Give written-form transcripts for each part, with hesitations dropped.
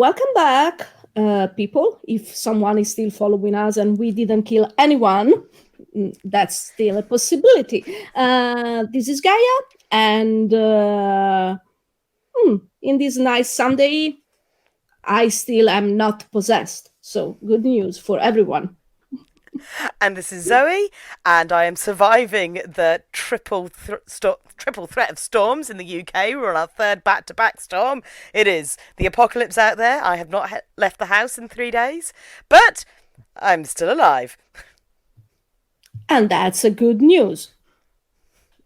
Welcome back, people. If someone is still following us and we didn't kill anyone, that's still a possibility. This is Gaia, and in this nice Sunday, I still am not possessed. So, good news for everyone. And this is Zoe, and I am surviving the triple threat of storms in the UK. We're on our third back-to-back storm. It is the apocalypse out there. I have not left the house in 3 days, but I'm still alive. And that's a good news.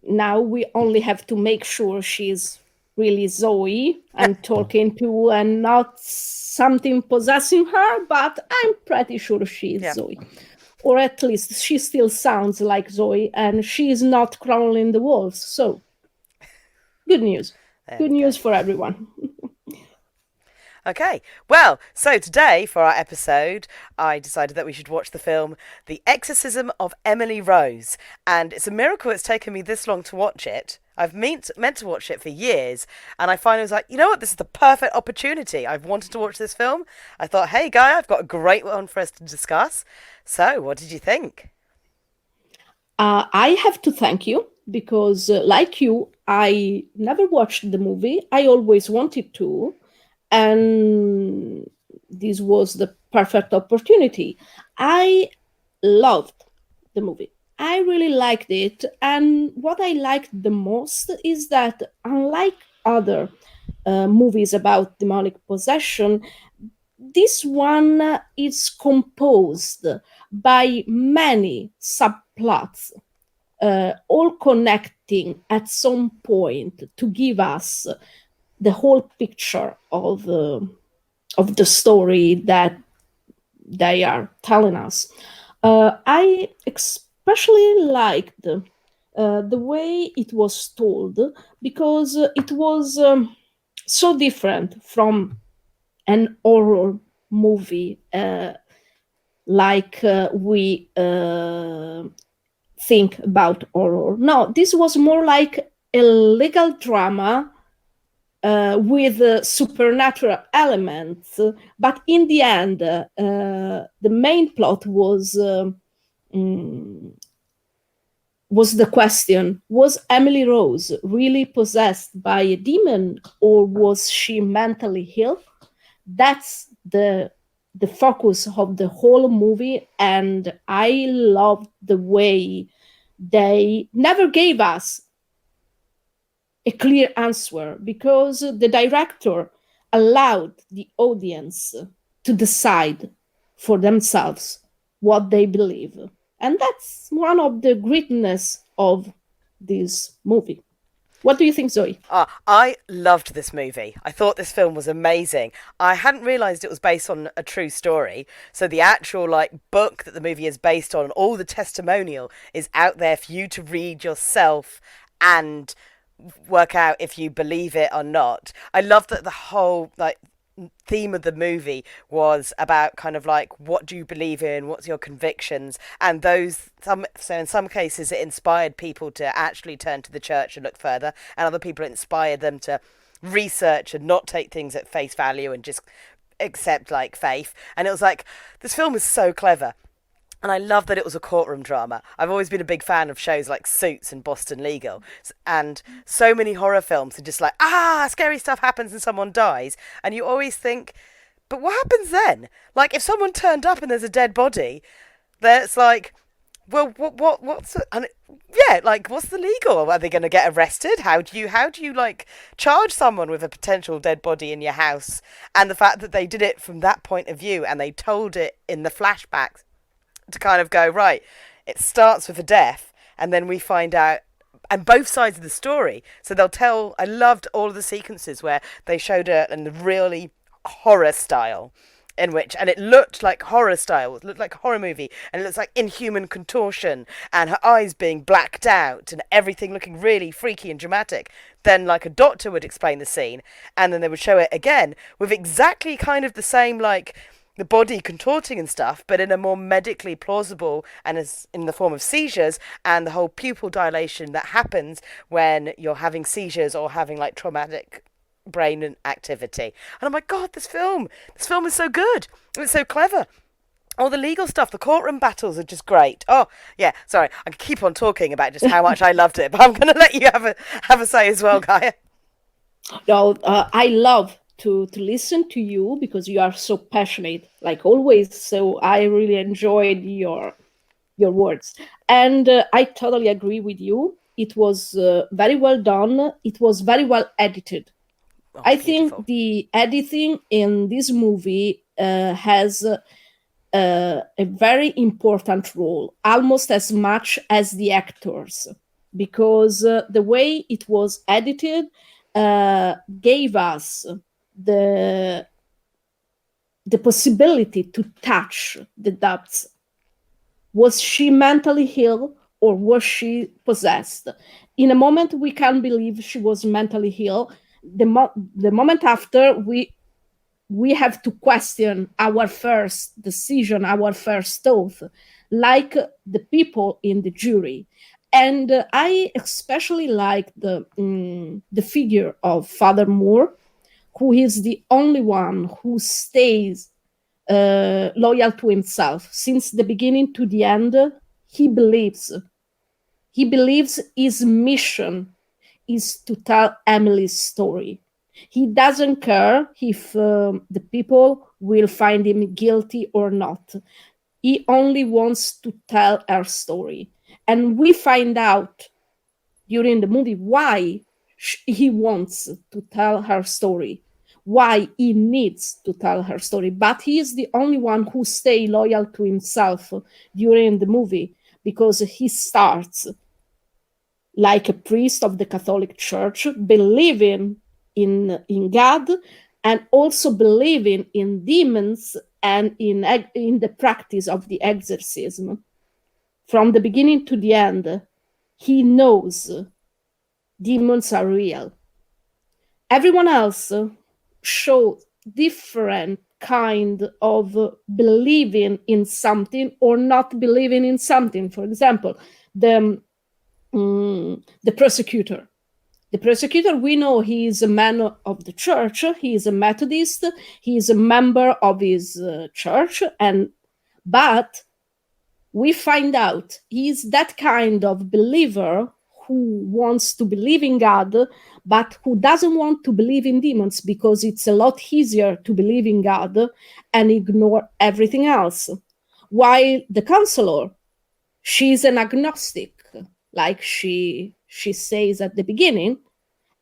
Now we only have to make sure she's really Zoe and talking to and not something possessing her, but I'm pretty sure she's Zoe. Or at least she still sounds like Zoe and she's not crawling the walls. So, good news. Good news for everyone. Okay, well, so today for our episode, I decided that we should watch the film The Exorcism of Emily Rose. And it's a miracle it's taken me this long to watch it. I've meant to watch it for years, and I finally was like, you know what, this is the perfect opportunity. I've wanted to watch this film. I thought, hey, Guy, I've got a great one for us to discuss. So, what did you think? I have to thank you because, like you, I never watched the movie. I always wanted to. And this was the perfect opportunity. I loved the movie. I really liked it. And what I liked the most is that, unlike other movies about demonic possession, this one is composed by many subplots, all connecting at some point to give us the whole picture of the story that they are telling us. I especially liked the way it was told because it was so different from an horror movie like we think about horror. No, this was more like a legal drama with supernatural elements, but in the end, the main plot was the question: was Emily Rose really possessed by a demon, or was she mentally ill? That's the focus of the whole movie, and I loved the way they never gave us a clear answer because the director allowed the audience to decide for themselves what they believe. And that's one of the greatness of this movie. What do you think, Zoe? I loved this movie. I thought this film was amazing. I hadn't realised it was based on a true story. So the actual book that the movie is based on, all the testimonial is out there for you to read yourself and work out if you believe it or not. I love that the whole theme of the movie was about kind of what do you believe in, what's your convictions, and so in some cases it inspired people to actually turn to the church and look further, and other people it inspired them to research and not take things at face value and just accept faith. And it was this film is so clever. And I love that it was a courtroom drama. I've always been a big fan of shows like Suits and Boston Legal. And so many horror films are just scary stuff happens and someone dies. And you always think, but what happens then? If someone turned up and there's a dead body, that's well, what's the legal? Are they going to get arrested? How do you charge someone with a potential dead body in your house? And the fact that they did it from that point of view and they told it in the flashbacks, to kind of go, right, it starts with a death and then we find out, and both sides of the story. So they'll tell, I loved all of the sequences where they showed her in the really horror style, and it looked like horror style, it looked like a horror movie, and it looks like inhuman contortion, and her eyes being blacked out, and everything looking really freaky and dramatic. Then a doctor would explain the scene, and then they would show it again with exactly kind of the same the body contorting and stuff, but in a more medically plausible and as in the form of seizures, and the whole pupil dilation that happens when you're having seizures or having traumatic brain activity. And I'm like, God, this film is so good. It's so clever. All the legal stuff, the courtroom battles are just great. Oh, yeah, sorry, I could keep on talking about just how much I loved it, but I'm going to let you have a say as well, Gaia. No, I love to listen to you because you are so passionate, like always. So I really enjoyed your words, and I totally agree with you. It was very well done. It was very well edited. Oh, I beautiful. think the editing in this movie has a very important role, almost as much as the actors, because the way it was edited gave us the the possibility to touch the depths. Was she mentally ill or was she possessed? In a moment, we can believe she was mentally ill. The moment after, we have to question our first decision, our first thought, like the people in the jury. And I especially like the figure of Father Moore, who is the only one who stays loyal to himself since the beginning to the end. He believes he believes his mission is to tell Emily's story. He doesn't care if the people will find him guilty or not. He only wants to tell her story. And we find out during the movie why he wants to tell her story, why he needs to tell her story. But he is the only one who stays loyal to himself during the movie because he starts like a priest of the Catholic Church, believing in God and also believing in demons and in the practice of the exorcism. From the beginning to the end, he knows demons are real. Everyone else shows different kind of believing in something or not believing in something. For example, the prosecutor. The prosecutor, we know he is a man of the church. He is a Methodist. He is a member of his church, but we find out he is that kind of believer who wants to believe in God, but who doesn't want to believe in demons because it's a lot easier to believe in God and ignore everything else. While the counselor, she's an agnostic, like she says at the beginning,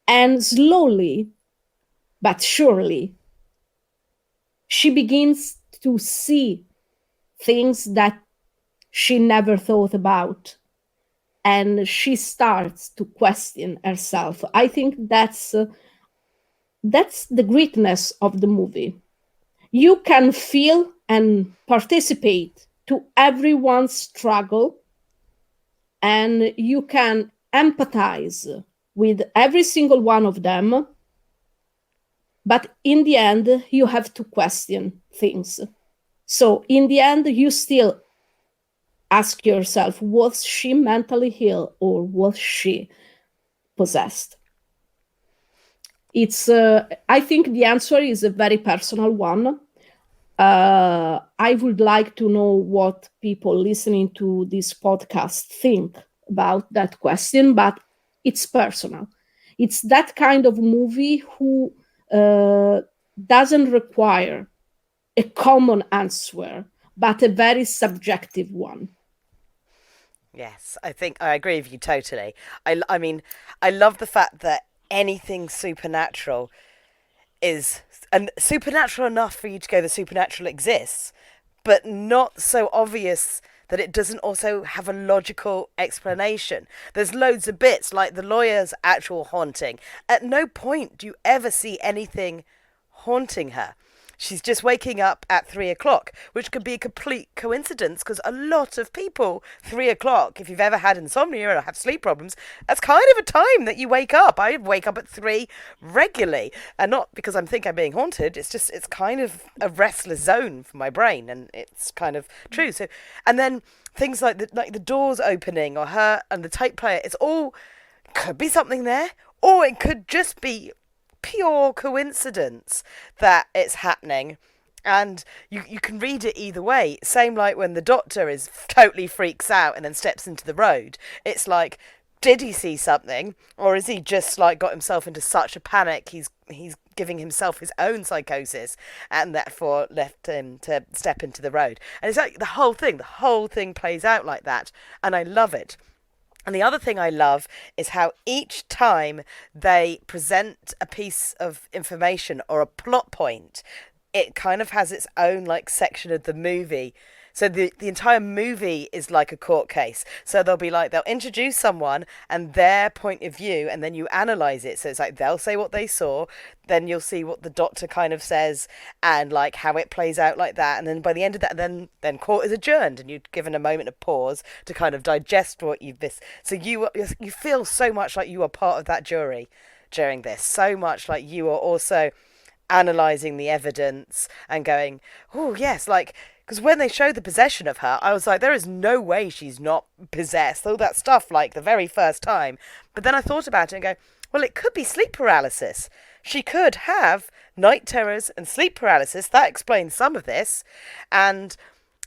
and slowly but surely she begins to see things that she never thought about, and she starts to question herself. I think that's the greatness of the movie. You can feel and participate to everyone's struggle, and you can empathize with every single one of them. But in the end, you have to question things. So in the end, you still ask yourself, was she mentally ill or was she possessed? It's I think the answer is a very personal one. I would like to know what people listening to this podcast think about that question, but it's personal. It's that kind of movie who doesn't require a common answer, but a very subjective one. Yes, I think I agree with you totally. I mean, I love the fact that anything supernatural is and supernatural enough for you to go, the supernatural exists, but not so obvious that it doesn't also have a logical explanation. There's loads of bits, like the lawyer's actual haunting. At no point do you ever see anything haunting her. She's just waking up at 3 o'clock, which could be a complete coincidence because a lot of people, 3 o'clock, if you've ever had insomnia or have sleep problems, that's kind of a time that you wake up. I wake up at 3 regularly, and not because I'm being haunted. It's kind of a restless zone for my brain, and it's kind of true. So, and then things like the doors opening or her and the tape player, it's all could be something there, or it could just be pure coincidence that it's happening. And you can read it either way. Same like when the doctor is totally freaks out and then steps into the road. It's like, did he see something, or is he just like got himself into such a panic he's giving himself his own psychosis, and therefore left him to step into the road? And it's like the whole thing plays out like that, and I love it. And the other thing I love is how each time they present a piece of information or a plot point, it kind of has its own like section of the movie. So the entire movie is like a court case. So they'll introduce someone and their point of view, and then you analyze it. So it's like they'll say what they saw, then you'll see what the doctor kind of says, and like how it plays out like that. And then by the end of that, then court is adjourned, and you're given a moment of pause to kind of digest what you've missed. So you feel so much like you are part of that jury during this. So much like you are also analyzing the evidence and going, oh yes, like, because when they showed the possession of her, I was like, there is no way she's not possessed. All that stuff, like the very first time. But then I thought about it and go, well, it could be sleep paralysis. She could have night terrors and sleep paralysis. That explains some of this. And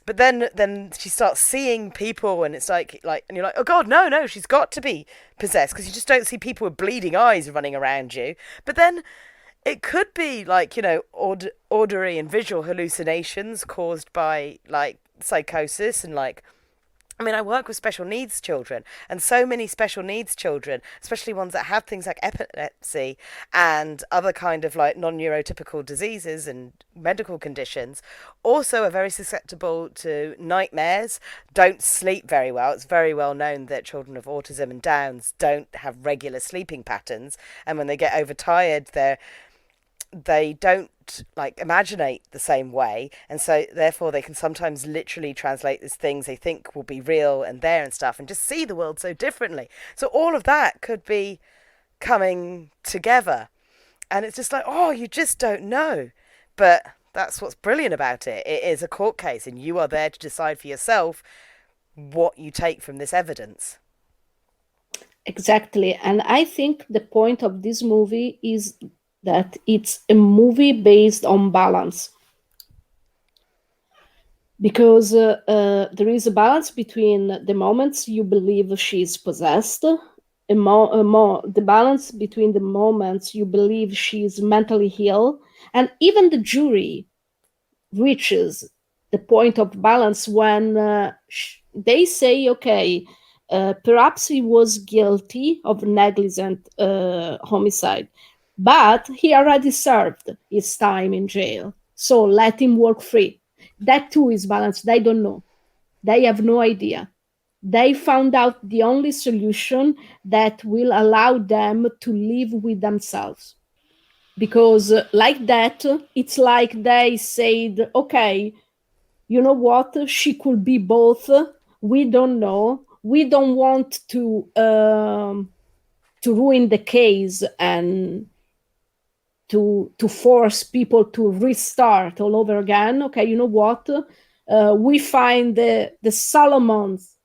but then she starts seeing people, and it's like, and you're like, oh god, no, she's got to be possessed, because you just don't see people with bleeding eyes running around you. But then it could be like, auditory and visual hallucinations caused by like psychosis. And like, I mean, I work with special needs children, and so many special needs children, especially ones that have things like epilepsy and other kind of like non-neurotypical diseases and medical conditions, also are very susceptible to nightmares, don't sleep very well. It's very well known that children of autism and Downs don't have regular sleeping patterns, and when they get overtired, they don't like imaginate the same way, and so therefore they can sometimes literally translate these things they think will be real and there and stuff, and just see the world so differently. So all of that could be coming together, and it's just like, oh, you just don't know. But that's what's brilliant about it. It is a court case, and you are there to decide for yourself what you take from this evidence. Exactly. And I think the point of this movie is that it's a movie based on balance, because there is a balance between the moments you believe she's possessed, the balance between the moments you believe she's mentally ill, and even the jury reaches the point of balance when they say, okay, perhaps he was guilty of negligent homicide, but he already served his time in jail, so let him work free. That too is balanced. They don't know. They have no idea. They found out the only solution that will allow them to live with themselves. Because, like that, it's like they said, okay, you know what? She could be both. We don't know. We don't want to ruin the case and to force people to restart all over again. Okay, you know what? We find the Solomon's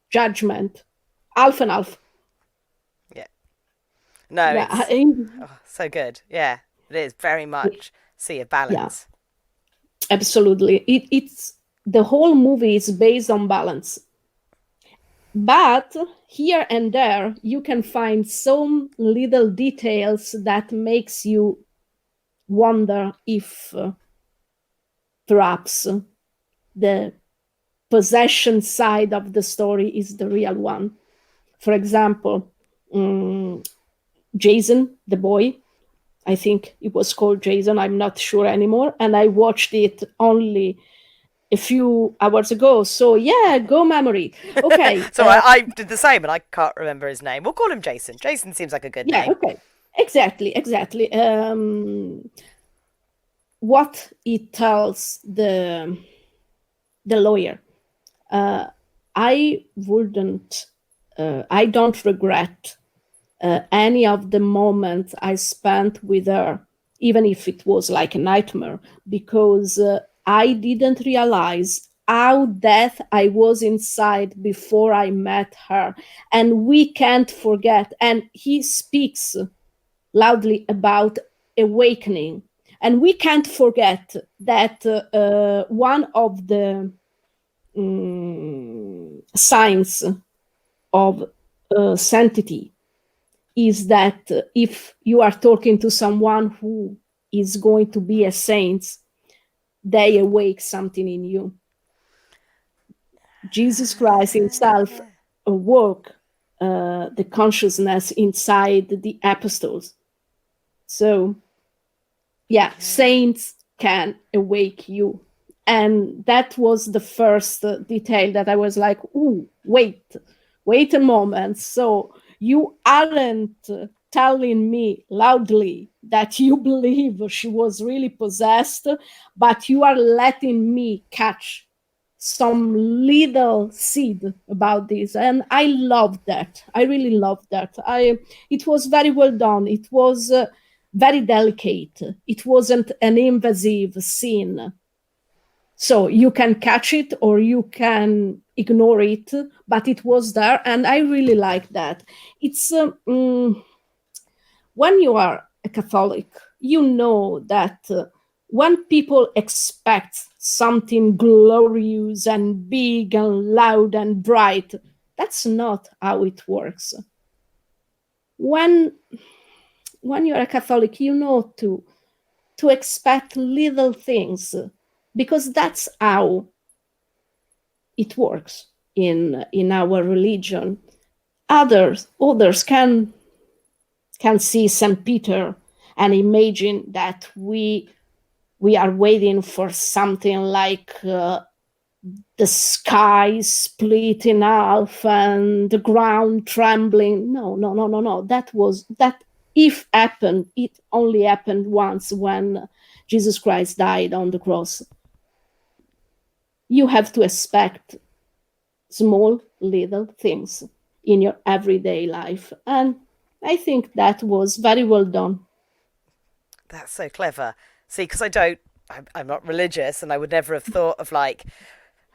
judgment, half and half. Yeah. No, Yeah, it's so good. Yeah, it is very much see a yeah, balance. absolutely. It's the whole movie is based on balance, but here and there you can find some little details that makes you wonder if perhaps the possession side of the story is the real one. For example, Jason, the boy, I think it was called Jason, I'm not sure anymore, and I watched it only a few hours ago. So yeah, go memory. Okay. So I did the same, and I can't remember his name. We'll call him Jason. Jason seems like a good Yeah, name. okay. Exactly. What it tells the lawyer. I wouldn't. I don't regret any of the moments I spent with her, even if it was like a nightmare, because I didn't realize how death I was inside before I met her. And we can't forget. And he speaks loudly about awakening. And we can't forget that one of the signs of sanctity is that if you are talking to someone who is going to be a saint, they awake something in you. Jesus Christ himself awoke the consciousness inside the apostles. So, yeah, saints can awake you. And that was the first detail that I was like, ooh, wait a moment. So you aren't telling me loudly that you believe she was really possessed, but you are letting me catch some little seed about this. And I loved that. I really loved that. It was very well done. It was very delicate. It wasn't an invasive scene. So you can catch it or you can ignore it, but it was there, and I really like that. It's when you are a Catholic, you know that when people expect something glorious and big and loud and bright, that's not how it works. When you're a Catholic, you know to expect little things, because that's how it works in our religion. Others can see St. Peter and imagine that we are waiting for something like the sky split in half and the ground trembling. No. That if happened, it only happened once when Jesus Christ died on the cross. You have to expect small little things in your everyday life, and I think that was very well done. That's so clever. See, because I'm not religious, and I would never have thought of like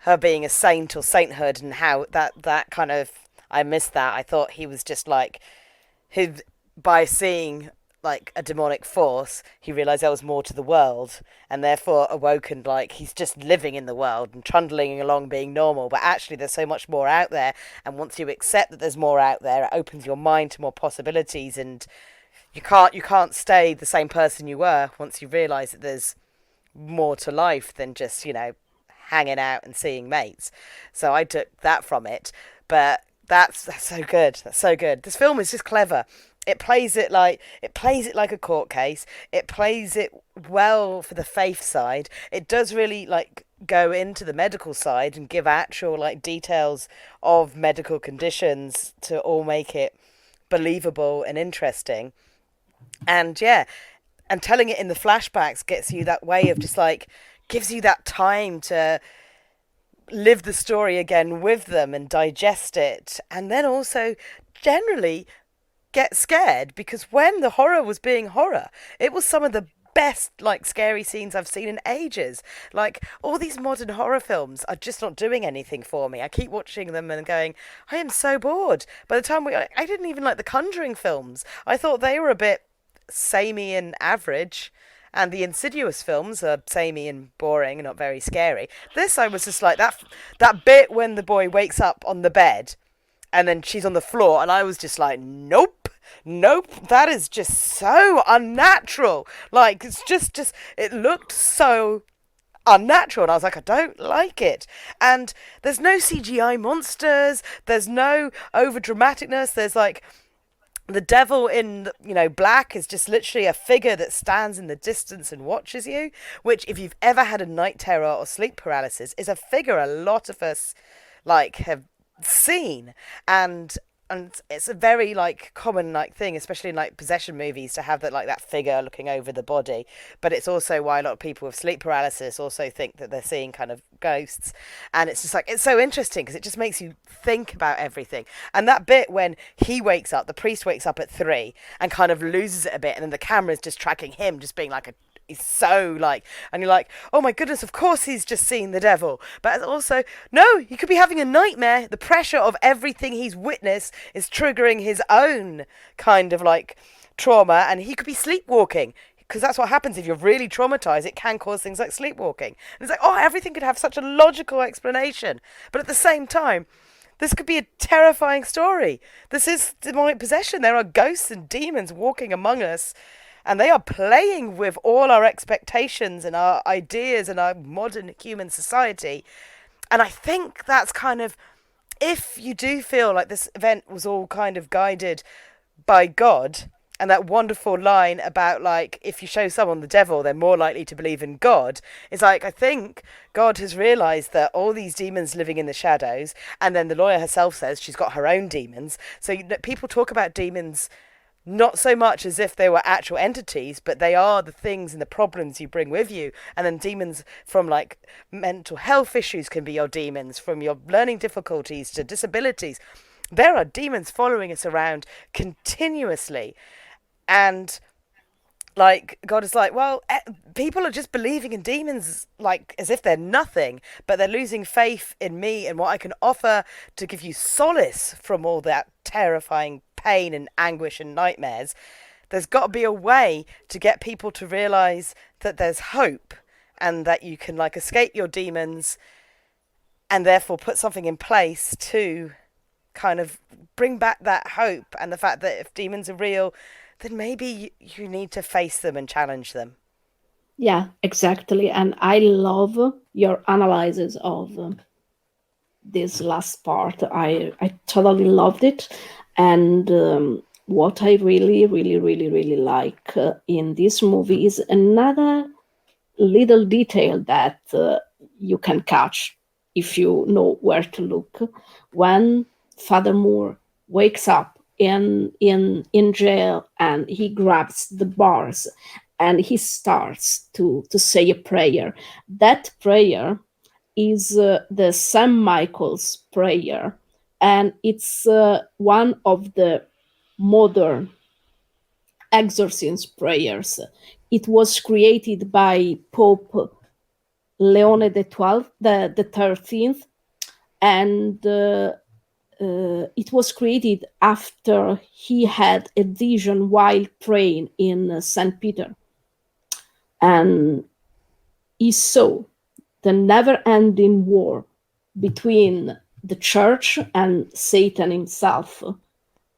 her being a saint or sainthood, and how that kind of, I missed that. I thought he was just like, who, by seeing like a demonic force, he realized there was more to the world, and therefore awoken, like he's just living in the world and trundling along being normal, but actually there's so much more out there. And once you accept that there's more out there, it opens your mind to more possibilities, and you can't stay the same person you were once you realize that there's more to life than just, hanging out and seeing mates. So I took that from it. But that's so good. That's so good. This film is just clever. It plays it like a court case. It plays it well for the faith side. It does really like go into the medical side and give actual like details of medical conditions to all make it believable and interesting. And yeah, and telling it in the flashbacks gets you that way of just like, gives you that time to live the story again with them and digest it, and then also generally get scared, because when the horror was being horror, it was some of the best like scary scenes I've seen in ages. Like all these modern horror films are just not doing anything for me. I keep watching them and going, I am so bored. By the time I didn't even like the Conjuring films. I thought they were a bit samey and average. And the Insidious films are samey and boring and not very scary. This, I was just like, that bit when the boy wakes up on the bed and then she's on the floor, and I was just like, nope, that is just so unnatural. Like, it's just it looked so unnatural, and I was like, I don't like it. And there's no CGI monsters, there's no over dramaticness, there's like, the devil in black is just literally a figure that stands in the distance and watches you, which, if you've ever had a night terror or sleep paralysis, is a figure a lot of us like have seen. And it's a very like common like thing, especially in like possession movies, to have that figure looking over the body. But it's also why a lot of people with sleep paralysis also think that they're seeing kind of ghosts. And it's just like, it's so interesting because it just makes you think about everything. And that bit when he wakes up, the priest wakes up at 3 and kind of loses it a bit, and then the camera's just tracking him just being like he's so like, and you're like, oh my goodness, of course he's just seen the devil. But also, no, he could be having a nightmare. The pressure of everything he's witnessed is triggering his own kind of like trauma, and he could be sleepwalking. because that's what happens if you're really traumatized. It can cause things like sleepwalking. And it's like, oh, everything could have such a logical explanation. But at the same time, this could be a terrifying story. This is demonic possession. There are ghosts and demons walking among us, and they are playing with all our expectations and our ideas and our modern human society. And I think that's kind of, if you do feel like this event was all kind of guided by God, and that wonderful line about, like, if you show someone the devil, they're more likely to believe in God. It's like, I think God has realised that all these demons living in the shadows, and then the lawyer herself says she's got her own demons. So people talk about demons not so much as if they were actual entities, but they are the things and the problems you bring with you. And then demons from like mental health issues can be your demons, from your learning difficulties to disabilities. There are demons following us around continuously. And like, God is like, well, people are just believing in demons like as if they're nothing, but they're losing faith in me and what I can offer to give you solace from all that terrifying pain and anguish and nightmares. There's got to be a way to get people to realize that there's hope, and that you can like escape your demons, and therefore put something in place to kind of bring back that hope, and the fact that if demons are real, then maybe you need to face them and challenge them. Yeah, exactly. And I love your analysis of this last part. I totally loved it. And what I really, really, really, really like in this movie is another little detail that you can catch if you know where to look. When Father Moore wakes up in jail, and he grabs the bars and he starts to say a prayer. That prayer is the St. Michael's prayer, and it's one of the modern exorcism prayers. It was created by Pope Leone the 12th, the 13th, and it was created after he had a vision while praying in St. Peter, and he saw the never-ending war between the church and Satan himself,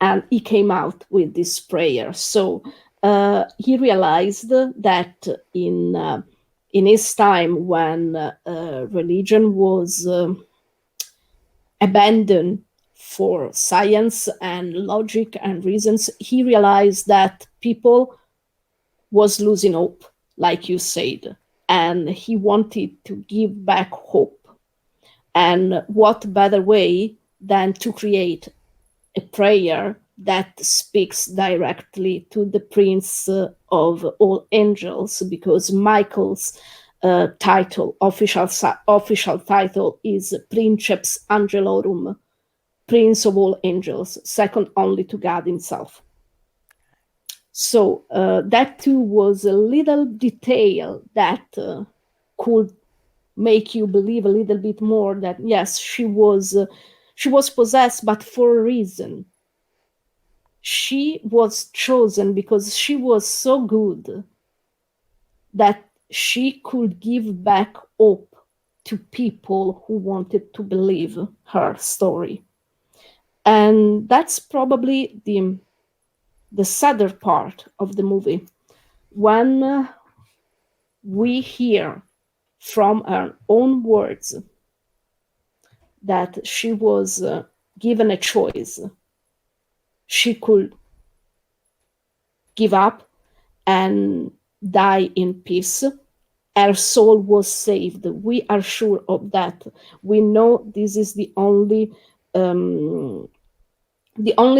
and he came out with this prayer. So he realized that in his time, when religion was abandoned for science and logic and reasons, he realized that people was losing hope, like you said, and he wanted to give back hope. And what better way than to create a prayer that speaks directly to the Prince of all angels, because Michael's official title is Princeps Angelorum, Prince of all angels, second only to God himself. So that too was a little detail that could make you believe a little bit more that yes, she was possessed, but for a reason. She was chosen because she was so good that she could give back hope to people who wanted to believe her story. And that's probably the sadder part of the movie, when we hear from her own words that she was given a choice. She could give up and die in peace. Her soul was saved. We are sure of that. We know this is the only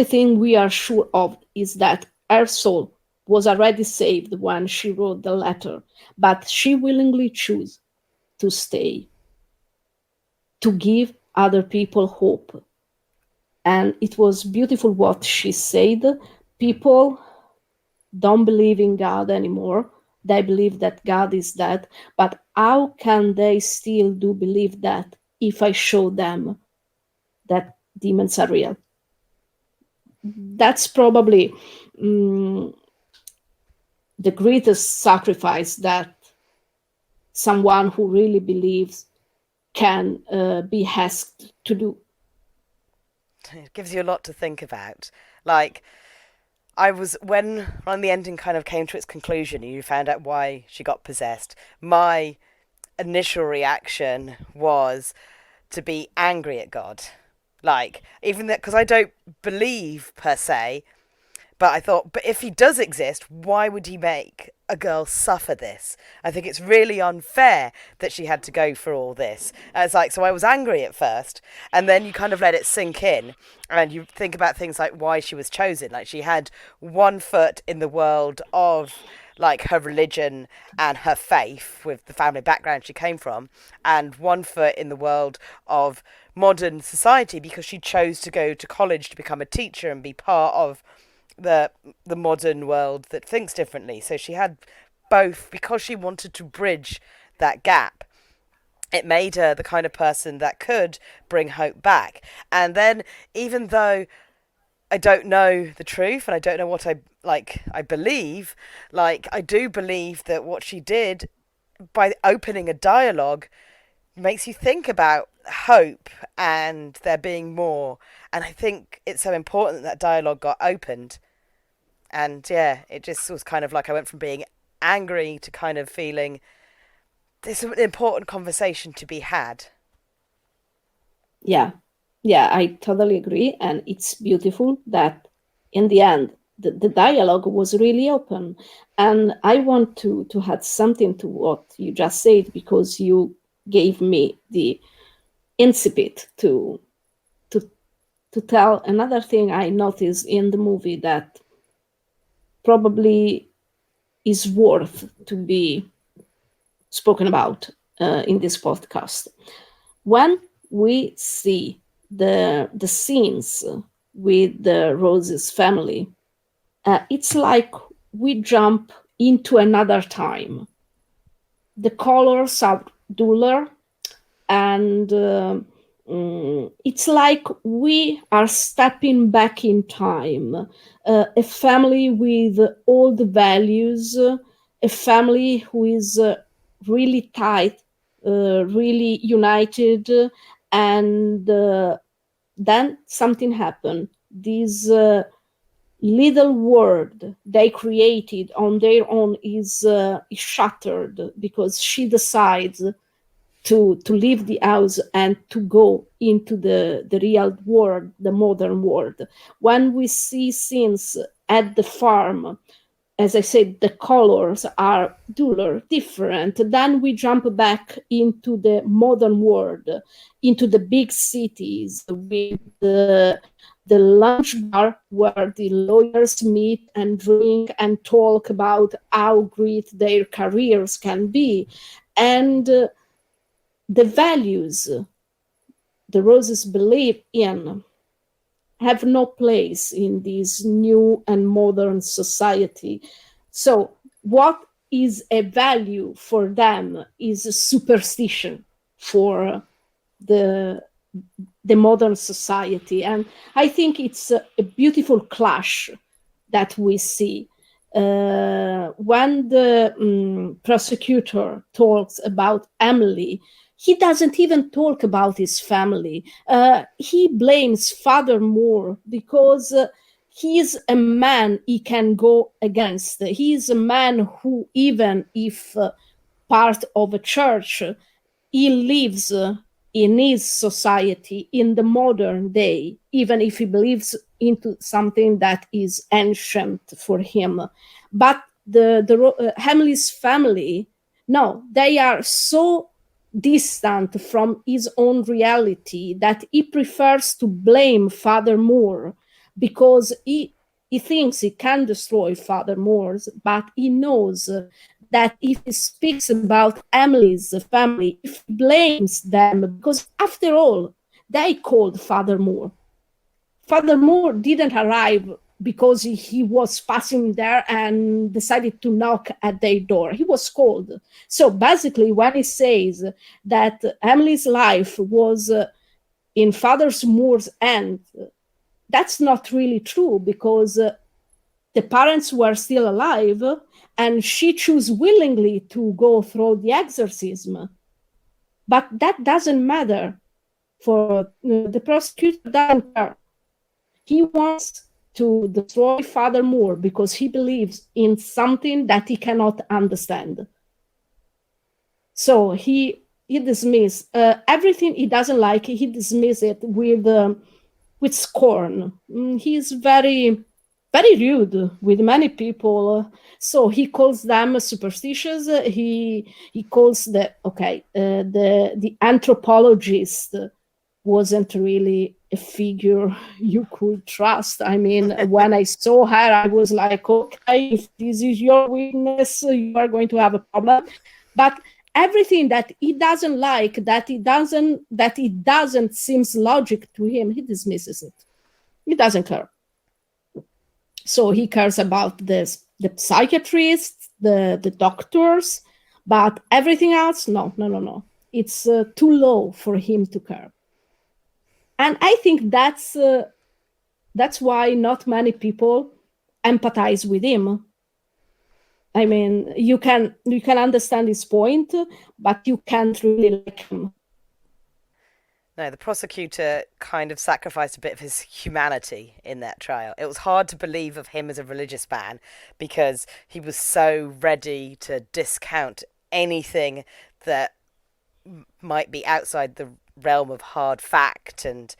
thing we are sure of, is that her soul was already saved when she wrote the letter, but she willingly chose to stay, to give other people hope. And it was beautiful what she said. People don't believe in God anymore. They believe that God is dead. But how can they still do believe that if I show them that demons are real? That's probably the greatest sacrifice that someone who really believes can be asked to do. It gives you a lot to think about. Like, when the ending kind of came to its conclusion and you found out why she got possessed, my initial reaction was to be angry at God. Like, even that, because I don't believe per se, but I thought, but if he does exist, why would he make a girl suffer this? I think it's really unfair that she had to go for all this. And it's like, so I was angry at first, and then you kind of let it sink in, and you think about things like why she was chosen. Like, she had one foot in the world of like her religion and her faith with the family background she came from, and one foot in the world of modern society because she chose to go to college to become a teacher and be part of the modern world that thinks differently. So she had both because she wanted to bridge that gap. It made her the kind of person that could bring hope back. And then, even though I don't know the truth and I don't know what I believe, like, I do believe that what she did by opening a dialogue makes you think about hope and there being more. And I think it's so important that dialogue got opened. And yeah, it just was kind of like I went from being angry to kind of feeling this is an important conversation to be had. Yeah, yeah, I totally agree. And it's beautiful that in the end, the dialogue was really open. And I want to add something to what you just said because you gave me the incipit to to tell another thing I noticed in the movie that probably is worth to be spoken about in this podcast. When we see the scenes with the Rose's family, it's like we jump into another time. The colors are duller, and it's like we are stepping back in time. A family with all the values, a family who is really tight, really united, and then something happened. This little world they created on their own is shattered because she decides to leave the house and to go into the real world, the modern world. When we see scenes at the farm, as I said, the colors are duller, different. Then we jump back into the modern world, into the big cities with the lunch bar where the lawyers meet and drink and talk about how great their careers can be. And the values the Roses believe in have no place in this new and modern society. So, what is a value for them is a superstition for the the modern society, and I think it's a beautiful clash that we see when the prosecutor talks about Emily. He doesn't even talk about his family. He blames Father Moore because he is a man he can go against. He is a man who, even if part of a church, he lives in his society in the modern day, even if he believes into something that is ancient for him. But the Hamley's family, no, they are so distant from his own reality that he prefers to blame Father Moore because he thinks he can destroy Father Moore's, but he knows that if he speaks about Emily's family, if he blames them, because after all, they called Father Moore. Father Moore didn't arrive because he was passing there and decided to knock at their door. He was called. So basically, when he says that Emily's life was in Father Moore's hand, that's not really true because the parents were still alive and she chose willingly to go through the exorcism. But that doesn't matter for the prosecutor doesn't care. He wants to destroy Father Moore because he believes in something that he cannot understand. So he dismisses everything he doesn't like. He dismisses it with scorn. He's very rude with many people. So he calls them superstitious. He calls the anthropologist wasn't really a figure you could trust. I mean, when I saw her, I was like, okay, if this is your weakness, you are going to have a problem. But everything that he doesn't like, that it doesn't seems logic to him, he dismisses it. He doesn't care. So he cares about the psychiatrists, the doctors, but everything else, no. It's too low for him to care. And I think that's why not many people empathize with him. I mean, you can understand his point, but you can't really like him. No, the prosecutor kind of sacrificed a bit of his humanity in that trial. It was hard to believe of him as a religious man because he was so ready to discount anything that might be outside the realm of hard fact, and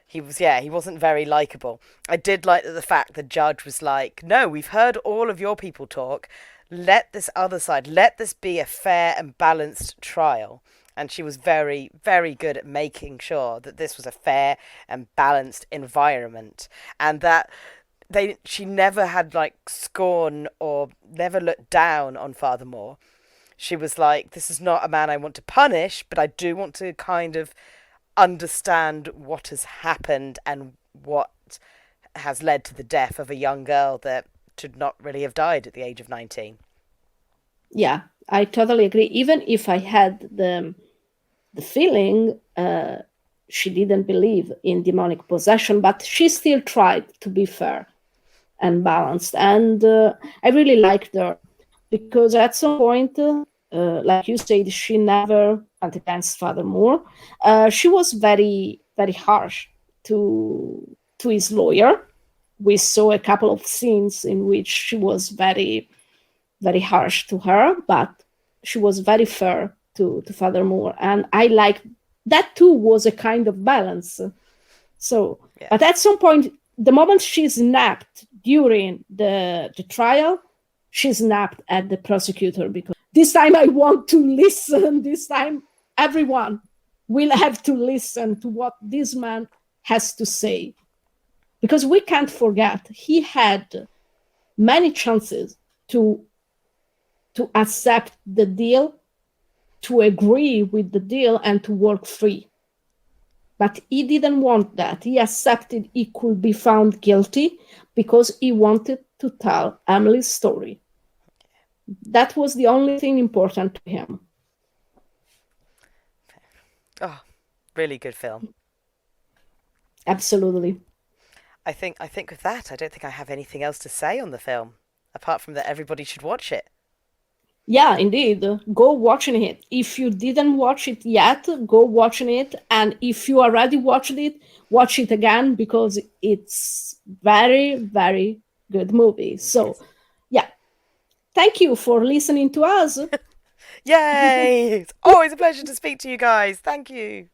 he wasn't very likable. I did like that the fact the judge was like, no, we've heard all of your people talk, let this other side, let this be a fair and balanced trial. And she was very, very good at making sure that this was a fair and balanced environment, and that she never had like scorn or never looked down on Father Moore. She was like, this is not a man I want to punish, but I do want to kind of understand what has happened and what has led to the death of a young girl that should not really have died at the age of 19. Yeah, I totally agree. Even if I had the feeling she didn't believe in demonic possession, but she still tried to be fair and balanced. And I really liked her because at some point, like you said, she never went against Father Moore. She was very, very harsh to his lawyer. We saw a couple of scenes in which she was very, very harsh to her, but she was very fair to Father Moore. And I like that too, was a kind of balance. So, yeah. But at some point, the moment she snapped during the trial, she snapped at the prosecutor because this time I want to listen. This time everyone will have to listen to what this man has to say. Because we can't forget, he had many chances to accept the deal, to agree with the deal, and to work free. But he didn't want that. He accepted he could be found guilty because he wanted to tell Emily's story. That was the only thing important to him. Oh, really good film. Absolutely. I think with that, I don't think I have anything else to say on the film, apart from that everybody should watch it. Yeah, indeed. Go watching it. If you didn't watch it yet, go watching it. And if you already watched it, watch it again because it's very, very good movie. So, yeah. Thank you for listening to us. Yay! It's always a pleasure to speak to you guys. Thank you.